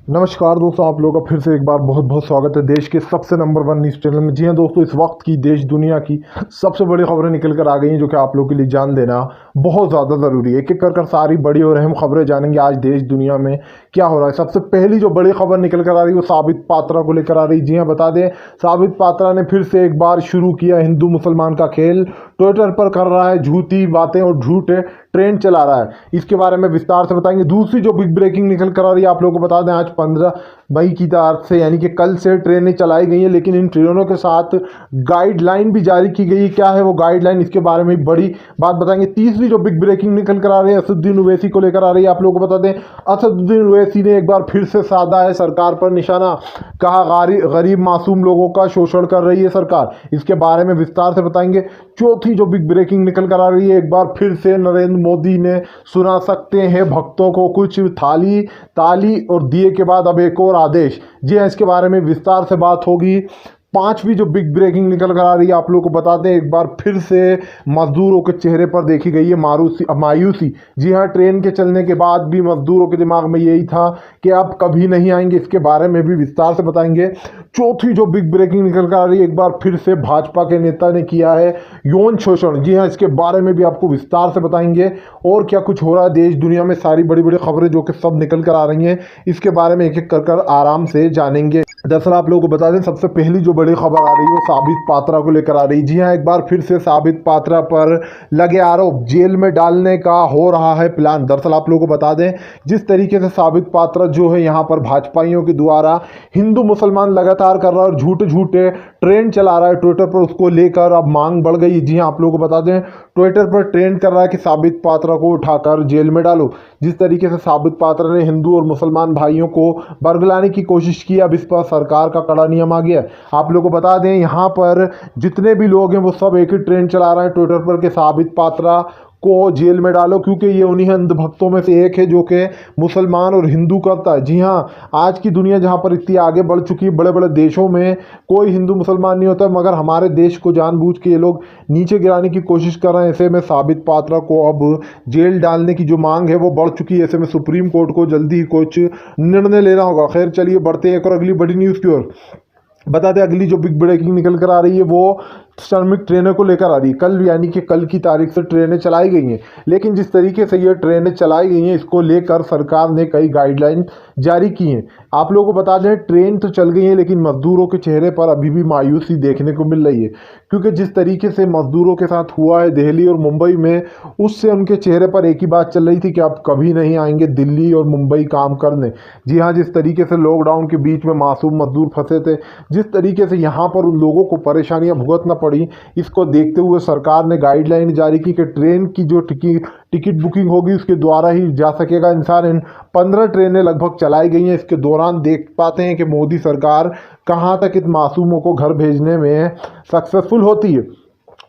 नमस्कार दोस्तों, आप लोगों का फिर से एक बार बहुत बहुत स्वागत है देश के सबसे नंबर वन न्यूज़ चैनल में। जी हाँ दोस्तों, इस वक्त की देश दुनिया की सबसे बड़ी खबरें निकल कर आ गई हैं जो कि आप लोगों के लिए जान देना बहुत ज़्यादा ज़रूरी है। एक एक कर सारी बड़ी और अहम खबरें जानेंगे आज देश दुनिया में क्या हो रहा है। सबसे पहली जो बड़ी खबर निकल कर आ रही है वो साबित पात्रा को लेकर आ रही। जी हाँ, बता दें, साबित पात्रा ने फिर से एक बार शुरू किया हिंदू मुसलमान का खेल। ट्विटर पर कर रहा है झूठी बातें और झूठे ट्रेंड चला रहा है। इसके बारे में विस्तार से बताएंगे। दूसरी जो बिग ब्रेकिंग निकल कर आ रही है, आप लोगों को बता दें, आज 15 मई की तारीख से यानी कि कल से ट्रेनें चलाई गई हैं, लेकिन इन ट्रेनों के साथ गाइडलाइन भी जारी की गई है। क्या है वो गाइडलाइन, इसके बारे में बड़ी बात बताएंगे। तीसरी जो बिग ब्रेकिंग निकल कर आ रही है असदुद्दीन ओवैसी को लेकर आ रही है। आप लोगों को बता दें, असदुद्दीन ओवैसी ने एक बार फिर से साधा है सरकार पर निशाना। कहा गरीब मासूम लोगों का शोषण कर रही है सरकार। इसके बारे में विस्तार से बताएंगे। चौथी जो बिग ब्रेकिंग निकल कर आ रही है, एक बार फिर से नरेंद्र मोदी ने सुना सकते हैं भक्तों को कुछ थाली ताली और दिए के बाद अब एक और आदेश। जी हाँ, इसके बारे में विस्तार से बात होगी। पांचवी जो बिग ब्रेकिंग निकल कर आ रही है, आप लोगों को बता दें, एक बार फिर से मजदूरों के चेहरे पर देखी गई है मायूसी। जी हाँ, ट्रेन के चलने के बाद भी मजदूरों के दिमाग में यही था कि अब कभी नहीं आएंगे। इसके बारे में भी विस्तार से बताएंगे। चौथी जो बिग ब्रेकिंग निकल कर आ रही है, एक बार फिर से भाजपा के नेता ने किया है यौन शोषण। जी हाँ, इसके बारे में भी आपको विस्तार से बताएंगे। और क्या कुछ हो रहा है देश दुनिया में, सारी बड़ी बड़ी खबरें जो कि सब निकल कर आ रही हैं, इसके बारे में एक एक कर आराम से जानेंगे। दरअसल आप लोगों को बता दें, सबसे पहली जो बड़ी खबर आ रही है वो साबित पात्रा को लेकर आ रही। जी हाँ, एक बार फिर से साबित पात्रा पर लगे आरोप, जेल में डालने का हो रहा है प्लान। दरअसल आप लोगों को बता दें, जिस तरीके से साबित पात्रा जो है यहाँ पर भाजपाइयों के द्वारा हिंदू मुसलमान लगातार कर रहा है और झूठे झूठे ट्रेंड चला रहा है ट्विटर पर, उसको लेकर अब मांग बढ़ गई। जी हाँ, आप लोगों को बता दें, ट्विटर पर ट्रेंड कर रहा है कि साबित पात्रा को उठाकर जेल में डालो। जिस तरीके से साबित पात्रा ने हिंदू और मुसलमान भाइयों को बरगलाने की कोशिश की, अब इस पर सरकार का कड़ा नियम आ गया है। आप लोगों को बता दें, यहाँ पर जितने भी लोग हैं वो सब एक ही ट्रेंड चला रहे हैं ट्विटर पर कि साबित पात्रा को जेल में डालो, क्योंकि ये उन्हीं अंधभक्तों में से एक है जो कि मुसलमान और हिंदू करता है। जी हाँ, आज की दुनिया जहाँ पर इतनी आगे बढ़ चुकी है, बड़े बड़े देशों में कोई हिंदू मुसलमान नहीं होता, मगर हमारे देश को जानबूझ के ये लोग नीचे गिराने की कोशिश कर रहे हैं। ऐसे में साबित पात्रा को अब जेल डालने की जो मांग है वो बढ़ चुकी है। ऐसे में सुप्रीम कोर्ट को जल्दी ही कुछ निर्णय लेना होगा। खैर चलिए बढ़ते हैं एक और अगली बड़ी न्यूज़ की ओर। बता दें, अगली जो बिग ब्रेकिंग निकल कर आ रही है वो श्रमिक ट्रेनों को लेकर आ रही है। कल यानी कि कल की तारीख से ट्रेनें चलाई गई हैं, लेकिन जिस तरीके से ये ट्रेनें चलाई गई हैं, इसको लेकर सरकार ने कई गाइडलाइन जारी की हैं। आप लोगों को बता दें, ट्रेन तो चल गई है लेकिन मजदूरों के चेहरे पर अभी भी मायूसी देखने को मिल रही है, क्योंकि जिस तरीके से मजदूरों के साथ हुआ है दिल्ली और मुंबई में, उससे उनके चेहरे पर एक ही बात चल रही थी कि अब कभी नहीं आएंगे दिल्ली और मुंबई काम करने। जी हाँ, जिस तरीके से लॉकडाउन के बीच में मासूम मजदूर फंसे थे, जिस तरीके से यहाँ पर उन लोगों को परेशानियां भुगतना पड़ी, इसको देखते हुए सरकार ने गाइडलाइन जारी की कि ट्रेन की जो टिकट बुकिंग होगी उसके द्वारा ही जा सकेगा इंसान। इन 15 ट्रेनें लगभग चलाई गई हैं। इसके दौरान देख पाते हैं कि मोदी सरकार कहाँ तक इन मासूमों को घर भेजने में सक्सेसफुल होती है।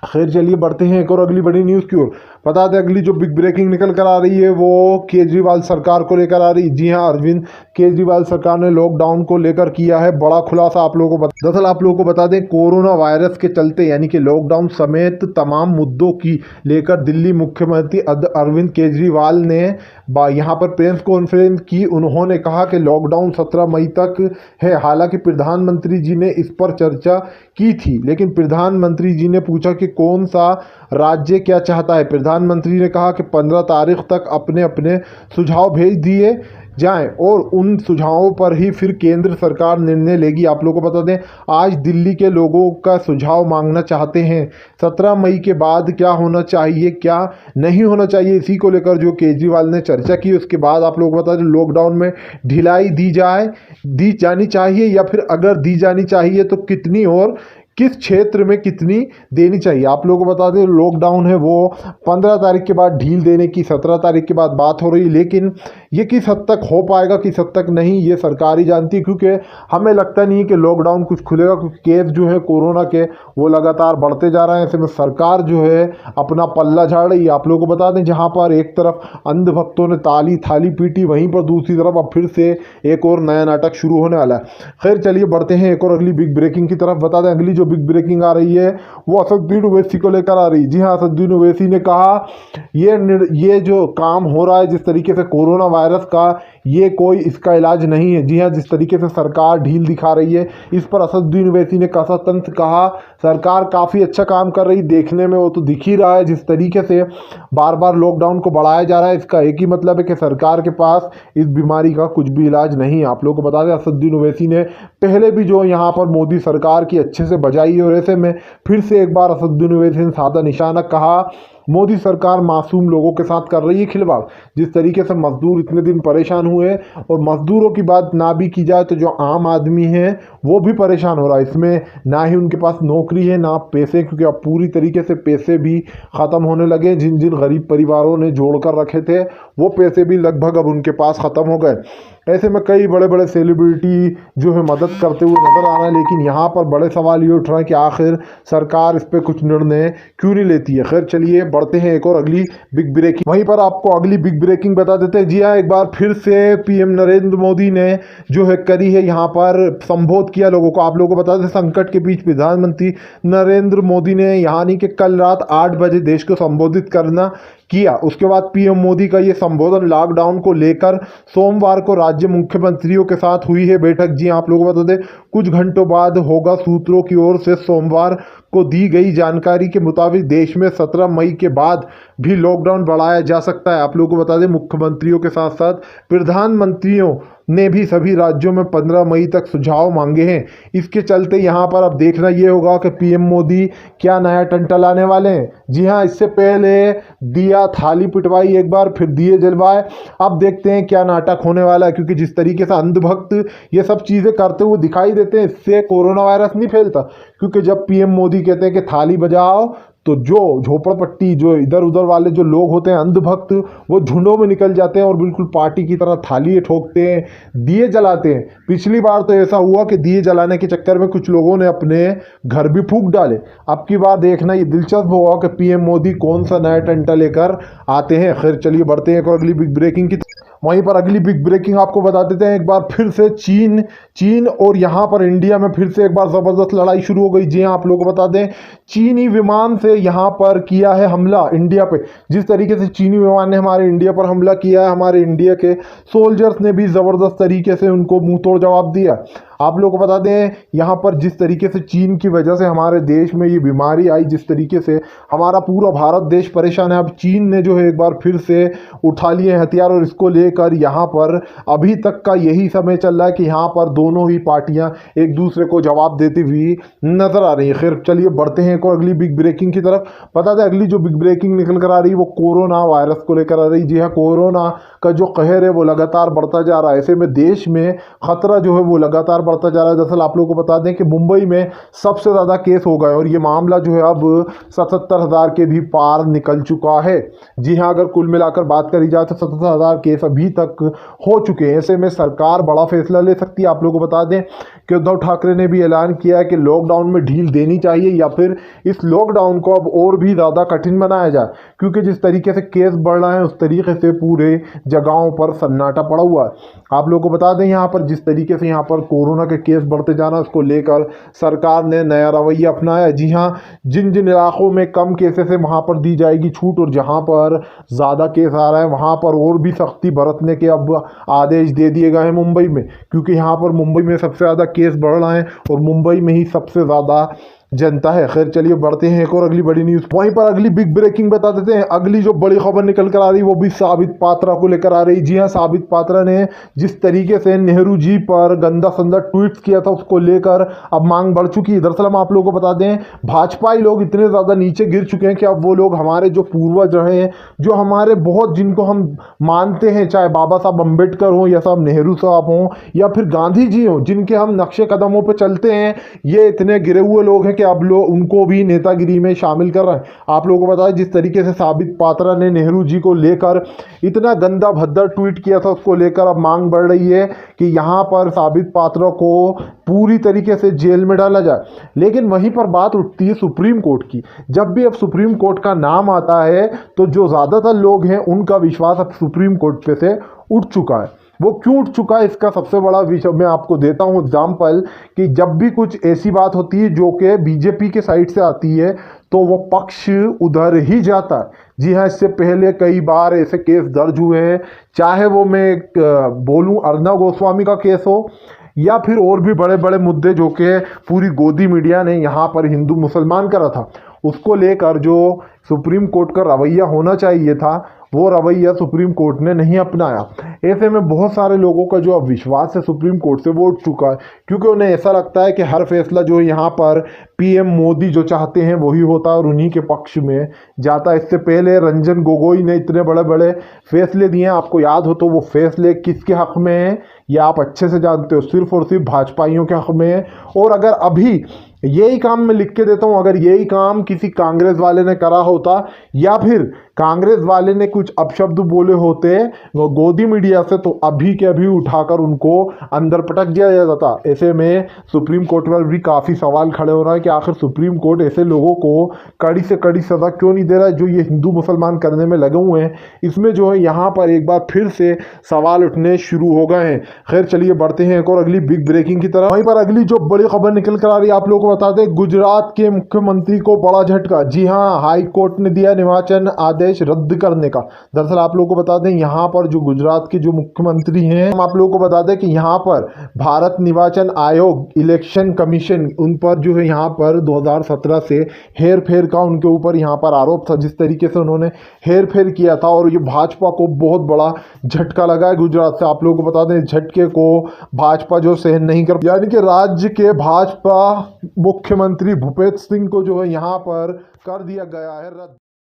खैर चलिए बढ़ते हैं एक और अगली बड़ी न्यूज़ की ओर। बता दें, अगली जो बिग ब्रेकिंग निकल कर आ रही है वो केजरीवाल सरकार को लेकर आ रही है। जी हाँ, अरविंद केजरीवाल सरकार ने लॉकडाउन को लेकर किया है बड़ा खुलासा। आप लोगों को दरअसल आप लोगों को बता दें, कोरोना वायरस के चलते यानी कि लॉकडाउन समेत तमाम मुद्दों की लेकर दिल्ली मुख्यमंत्री अरविंद केजरीवाल ने यहाँ पर प्रेस कॉन्फ्रेंस की। उन्होंने कहा कि लॉकडाउन 17 मई तक है। हालांकि प्रधानमंत्री जी ने इस पर चर्चा की थी, लेकिन प्रधानमंत्री जी ने पूछा कि कौन सा राज्य क्या चाहता है। प्रधानमंत्री ने कहा कि 15 तारीख तक अपने अपने सुझाव भेज दिए जाएं और उन सुझावों पर ही फिर केंद्र सरकार निर्णय लेगी। आप लोगों को बता दें, आज दिल्ली के लोगों का सुझाव मांगना चाहते हैं 17 मई के बाद क्या होना चाहिए क्या नहीं होना चाहिए, इसी को लेकर जो केजरीवाल ने चर्चा की। उसके बाद आप लोगों को बता दें, लॉकडाउन में ढिलाई दी जानी चाहिए, या फिर अगर दी जानी चाहिए तो कितनी और किस क्षेत्र में कितनी देनी चाहिए। आप लोगों को बता दें, लॉकडाउन है वो 15 तारीख के बाद ढील देने की 17 तारीख के बाद बात हो रही है, लेकिन ये किस हद तक हो पाएगा किस हद तक नहीं, ये सरकार ही जानती है। क्योंकि हमें लगता नहीं है कि लॉकडाउन कुछ खुलेगा, क्योंकि केस जो है कोरोना के वो लगातार बढ़ते जा रहे हैं। ऐसे में सरकार जो है अपना पल्ला झाड़ रही है। आप लोगों को बता दें, जहाँ पर एक तरफ अंधभक्तों ने ताली थाली पीटी, वहीं पर दूसरी तरफ अब फिर से एक और नया नाटक शुरू होने वाला है। खैर चलिए बढ़ते हैं एक और अगली बिग ब्रेकिंग की तरफ। बता दें, अगली जो बिग ब्रेकिंग आ रही है वो असदुद्दीन ओवैसी को लेकर आ रही। जी हाँ, असदुद्दीन ओवैसी ने कहा ये जो काम हो रहा है जिस तरीके से कोरोना वायरस का, ये कोई इसका इलाज नहीं है। जी हाँ, जिस तरीके से सरकार ढील दिखा रही है इस पर असदुद्दीन ओवैसी ने कसरतंत कहा सरकार काफ़ी अच्छा काम कर रही, देखने में वो तो दिख ही रहा है। जिस तरीके से बार बार लॉकडाउन को बढ़ाया जा रहा है इसका एक ही मतलब है कि सरकार के पास इस बीमारी का कुछ भी इलाज नहीं है। आप लोगों को बता दें असदुद्दीन ओवैसी ने पहले भी जो यहाँ पर मोदी सरकार की अच्छे से बजाई है, और ऐसे में फिर से एक बार असदुद्दीन ओवैसी ने साधा निशाना कहा मोदी सरकार मासूम लोगों के साथ कर रही है खिलवाड़। जिस तरीके से मजदूर इतने दिन परेशान हुए, और मजदूरों की बात ना भी की जाए तो जो आम आदमी है वो भी परेशान हो रहा है। इसमें ना ही उनके पास नौकरी है ना पैसे, क्योंकि अब पूरी तरीके से पैसे भी ख़त्म होने लगे। जिन जिन गरीब परिवारों ने जोड़ कर रखे थे वो पैसे भी लगभग अब उनके पास ख़त्म हो गए। ऐसे में कई बड़े बड़े सेलिब्रिटी जो है मदद करते हुए नजर आ रहे हैं, लेकिन यहाँ पर बड़े सवाल ये उठ रहे हैं कि आखिर सरकार इस पर कुछ निर्णय क्यों नहीं लेती है। खैर चलिए बढ़ते हैं एक और अगली बिग ब्रेकिंग। वहीं पर आपको अगली बिग ब्रेकिंग बता देते हैं। जी हाँ, एक बार फिर से पीएम नरेंद्र मोदी ने जो है करी है यहाँ पर संबोधित किया लोगों को। आप लोगों को बता दें संकट के बीच प्रधानमंत्री नरेंद्र मोदी ने यहाँ नहीं कि कल रात 8 बजे देश को संबोधित करना किया। उसके बाद पीएम मोदी का ये संबोधन लॉकडाउन को लेकर सोमवार को राज्य मुख्यमंत्रियों के साथ हुई है बैठक। जी आप लोगों को बता दें कुछ घंटों बाद होगा। सूत्रों की ओर से सोमवार को दी गई जानकारी के मुताबिक देश में 17 मई के बाद भी लॉकडाउन बढ़ाया जा सकता है। आप लोगों को बता दें मुख्यमंत्रियों के साथ साथ प्रधानमंत्रियों ने भी सभी राज्यों में 15 मई तक सुझाव मांगे हैं। इसके चलते यहाँ पर अब देखना ये होगा कि पीएम मोदी क्या नया टंटा लाने वाले हैं। जी हाँ, इससे पहले दिया थाली पिटवाई एक बार, फिर दिए जलवाए। अब देखते हैं क्या नाटक होने वाला है, क्योंकि जिस तरीके से अंधभक्त ये सब चीज़ें करते हुए दिखाई देते हैं इससे कोरोना वायरस नहीं फैलता। क्योंकि जब पीएम मोदी कहते हैं कि थाली बजाओ तो जो झोपड़पट्टी जो इधर उधर वाले जो लोग होते हैं अंधभक्त वो झुंडों में निकल जाते हैं और बिल्कुल पार्टी की तरह थाली ठोकते हैं, दिए जलाते हैं। पिछली बार तो ऐसा हुआ कि दिए जलाने के चक्कर में कुछ लोगों ने अपने घर भी फूंक डाले। अब की बार देखना ये दिलचस्प होगा कि पीएम मोदी कौन सा नया टंटा लेकर आते हैं। खैर चलिए बढ़ते हैं एक और अगली बिग ब्रेकिंग की। वहीं पर अगली बिग ब्रेकिंग आपको बता देते हैं। एक बार फिर से चीन और यहाँ पर इंडिया में फिर से एक बार ज़बरदस्त लड़ाई शुरू हो गई। जी हाँ, आप लोगों को बता दें चीनी विमान से यहाँ पर किया है हमला इंडिया पे। जिस तरीके से चीनी विमान ने हमारे इंडिया पर हमला किया है, हमारे इंडिया के सोल्जर्स ने भी ज़बरदस्त तरीके से उनको मुंह तोड़ जवाब दिया। आप लोगों को बता दें यहाँ पर जिस तरीके से चीन की वजह से हमारे देश में ये बीमारी आई, जिस तरीके से हमारा पूरा भारत देश परेशान है। अब चीन ने जो है एक बार फिर से उठा लिए हथियार और इसको लेकर यहाँ पर अभी तक का यही समय चल रहा है कि यहाँ पर दोनों ही पार्टियाँ एक दूसरे को जवाब देती हुई नजर आ रही है। खैर चलिए बढ़ते हैं एक और अगली बिग ब्रेकिंग की तरफ। बता दें अगली जो बिग ब्रेकिंग निकल कर आ रही है वो कोरोना वायरस को लेकर आ रही। जी हाँ, कोरोना का जो कहर है वो लगातार बढ़ता जा रहा है। ऐसे में देश में खतरा जो है वो लगातार बढ़ता जा रहा है। दरअसल आप लोगों को बता दें कि मुंबई में सबसे ज़्यादा केस हो गए और ये मामला जो है अब 77,000 के भी पार निकल चुका है। जी हाँ, अगर कुल मिलाकर बात करी जाए तो 77,000 केस अभी तक हो चुके हैं। ऐसे में सरकार बड़ा फैसला ले सकती है। आप लोगों को बता दें कि उद्धव ठाकरे ने भी ऐलान किया है कि लॉकडाउन में ढील देनी चाहिए या फिर इस लॉकडाउन को अब और भी ज़्यादा कठिन बनाया जाए, क्योंकि जिस तरीके से केस बढ़ रहे हैं उस तरीके से पूरे जगहों पर सन्नाटा पड़ा हुआ है। आप लोगों को बता दें यहाँ पर जिस तरीके से यहाँ पर कोरोना के केस बढ़ते जाना उसको लेकर सरकार ने नया रवैया अपनाया। जी हाँ, जिन जिन इलाकों में कम केसेस है वहाँ पर दी जाएगी छूट, और जहाँ पर ज़्यादा केस आ रहा है वहाँ पर और भी सख्ती बरतने के अब आदेश दे दिए गए हैं मुंबई में, क्योंकि यहाँ पर मुंबई में सबसे ज़्यादा केस बढ़ रहे हैं और मुंबई में ही सबसे ज़्यादा जनता है। खैर चलिए बढ़ते हैं एक और अगली बड़ी न्यूज़। वहीं पर अगली बिग ब्रेकिंग बता देते हैं। अगली जो बड़ी खबर निकल कर आ रही वो भी साबित पात्रा को लेकर आ रही। जी हाँ, साबित पात्रा ने जिस तरीके से नेहरू जी पर गंदा संदा ट्वीट्स किया था उसको लेकर अब मांग बढ़ चुकी है। दरअसल हम आप लोगों को बता दें भाजपाई लोग इतने ज़्यादा नीचे गिर चुके हैं कि अब वो लोग हमारे जो पूर्वज रहे हैं, जो हमारे बहुत जिनको हम मानते हैं, चाहे बाबा साहब अम्बेडकर हों या साहब नेहरू साहब हों या फिर गांधी जी हों, जिनके हम नक्शे कदमों पर चलते हैं, ये इतने गिरे हुए लोग हैं कि अब लोग उनको भी नेतागिरी में शामिल कर रहे हैं। आप लोगों को बताया जिस तरीके से साबित पात्रा ने नेहरू जी को लेकर इतना गंदा भद्दा ट्वीट किया था उसको लेकर अब मांग बढ़ रही है कि यहाँ पर साबित पात्रा को पूरी तरीके से जेल में डाला जाए। लेकिन वहीं पर बात उठती है सुप्रीम कोर्ट की। जब भी अब सुप्रीम कोर्ट का नाम आता है तो जो ज़्यादातर लोग हैं उनका विश्वास अब सुप्रीम कोर्ट पे से उठ चुका है। वो क्यों उठ चुका है, इसका सबसे बड़ा विषय मैं आपको देता हूँ एग्जाम्पल कि जब भी कुछ ऐसी बात होती है जो कि बीजेपी के साइड से आती है तो वो पक्ष उधर ही जाता है। जी हाँ, इससे पहले कई बार ऐसे केस दर्ज हुए हैं, चाहे वो मैं बोलूं अर्नब गोस्वामी का केस हो या फिर और भी बड़े बड़े मुद्दे जो कि पूरी गोदी मीडिया ने यहाँ पर हिंदू मुसलमान करा था, उसको लेकर जो सुप्रीम कोर्ट का रवैया होना चाहिए था वो रवैया सुप्रीम कोर्ट ने नहीं अपनाया। ऐसे में बहुत सारे लोगों का जो अब विश्वास है सुप्रीम कोर्ट से वो उठ चुका है, क्योंकि उन्हें ऐसा लगता है कि हर फैसला जो यहाँ पर पीएम मोदी जो चाहते हैं वही होता है और उन्हीं के पक्ष में जाता है। इससे पहले रंजन गोगोई ने इतने बड़े बड़े फैसले दिए हैं, आपको याद हो तो वो फैसले किसके हक में हैं या आप अच्छे से जानते हो, सिर्फ और सिर्फ भाजपाइयों के हक में है। और अगर अभी यही काम मैं लिख के देता हूं, अगर यही काम किसी कांग्रेस वाले ने करा होता या फिर कांग्रेस वाले ने कुछ अपशब्द बोले होते वो गोदी मीडिया से, तो अभी के अभी उठाकर उनको अंदर पटक दिया जाता। ऐसे में सुप्रीम कोर्ट पर भी काफ़ी सवाल खड़े हो रहा है कि आखिर सुप्रीम कोर्ट ऐसे लोगों को कड़ी से कड़ी सज़ा क्यों नहीं दे रहा है जो ये हिंदू मुसलमान करने में लगे हुए हैं। इसमें जो है यहाँ पर एक बार फिर से सवाल उठने शुरू हो गए हैं। खैर चलिए बढ़ते हैं एक और अगली बिग ब्रेकिंग की तरफ। वहीं पर अगली जो बड़ी खबर निकल कर आ रही है आप लोगों को बता दें, गुजरात के मुख्यमंत्री को बड़ा झटका। जी हाँ, हाई कोर्ट ने दिया निर्वाचन आदेश रद्द करने का। दरअसल आप लोगों को बता दें यहाँ पर जो गुजरात के जो मुख्यमंत्री हैं, हम आप लोगों को बता दें कि यहाँ पर भारत निर्वाचन आयोग इलेक्शन कमीशन उन पर जो है यहाँ पर 2017 से हेर फेर का उनके ऊपर यहाँ पर आरोप था, जिस तरीके से उन्होंने हेर फेर किया था और ये भाजपा को बहुत बड़ा झटका लगा है गुजरात से। आप लोगों को बता दें झटके को भाजपा जो सहन नहीं कर, यानी कि राज्य के भाजपा मुख्यमंत्री भूपेंद्र सिंह को जो है यहाँ पर कर दिया गया है रद्द।